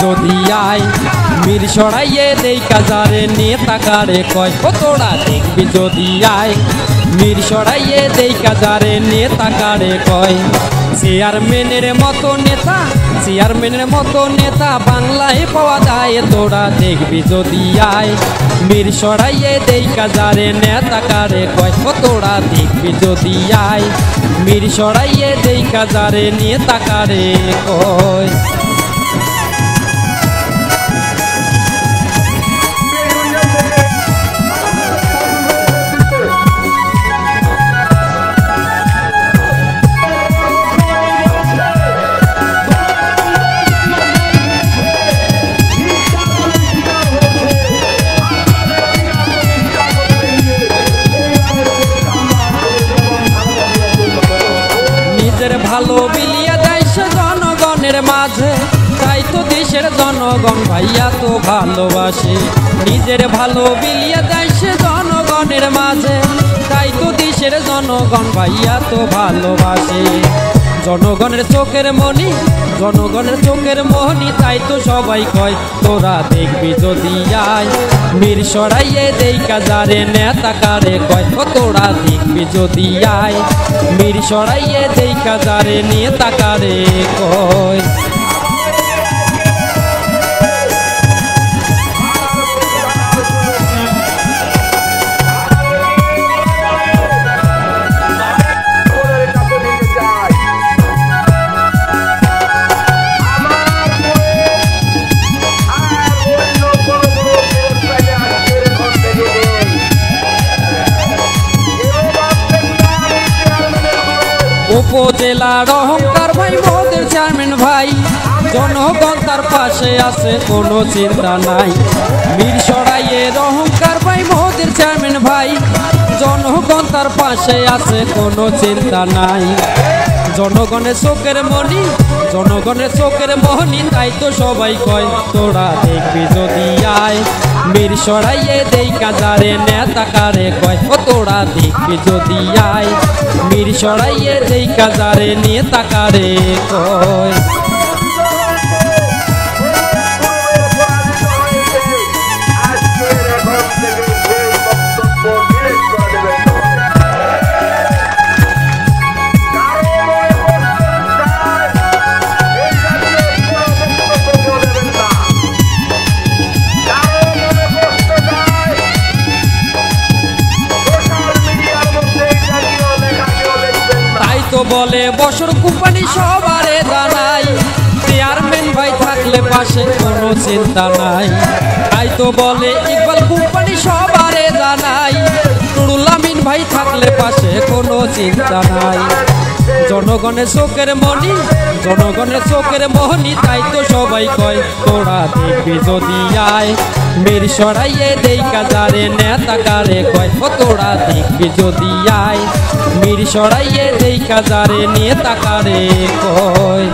যদি আয় মির সরাইয়ে দেই কাজারে নেতা কারে কয় ও তোরা দেখবি যদি আয় মির সরাইয়ে দেই কাজারে নেতা কারে কয় চেয়ারম্যানের মতো নেতা চেয়ারম্যানের মতো নেতা বাংলায় পাওয়া যায় তোরা দেখবি যদি আয় মির সরাইয়ে দেই কাজারে নেতা কারে কয় ও তোরা দেখবি যদি আয় মির সরাইয়ে দেই কাজারে নেতা কারে কয় ভালো বিলিয়ে দেয় সে জনগণের মাঝে তাই তো দেশের জনগণ ভাইয়া তো ভালোবাসে নিজের ভালো বিলিয়ে দেয় সে জনগণের মাঝে তাই তো দেশের জনগণ ভাইয়া তো ভালোবাসে জনগণের চোখের মনি জনগণের চোখের মোহনী তাই তো সবাই কয় তোরা দেখবি যদি আয় মির সরাইয়ে দেই কাজারে নেতা কারে কয় ও তোরা দেখবি যদি আয় মির সরাইয়ে দেই কাজারে নেতা কারে কয় উপজেলার অহংকার ভাই মোদের চেয়ারম্যান ভাই জনগণ তার পাশে আছে কোনো চিন্তা নাই মির সরাইয়ের অহংকার ভাই মোদের চেয়ারম্যান ভাই জনগণ তার পাশে আছে কোনো চিন্তা নাই জনগণের চোখের মনি জনগণের চোখের মোহনী তাই তো সবাই কয় তোরা দেখবি যদি আয় মির সরাইয়ে দেই কাজারে নেতা কারে কয় ও তোরা দেখবি যদি আয় মির সরাইয়ে দেই কাজারে নেতা কারে কয় বলে বছর কোম্পানি সবারে জানাই চেয়ারম্যান ভাই থাকলে পাশে কোনো চিন্তা নাই তাই তো বলে ইকবাল কোম্পানি সবারে জানাই নুরুল আমিন ভাই থাকলে পাশে কোনো চিন্তা নাই জনগণের চোখের মনি জনগণের চোখের মোহনী তাই তো সবাই কয় তোরা দেখবি যদি আয় মির সরাইয়ে দেই কাজারে নেতা কারে কয় ও তোরা দেখবি যদি আয় মির সরাইয়ে দেই কাজারে নেতা কারে কয়।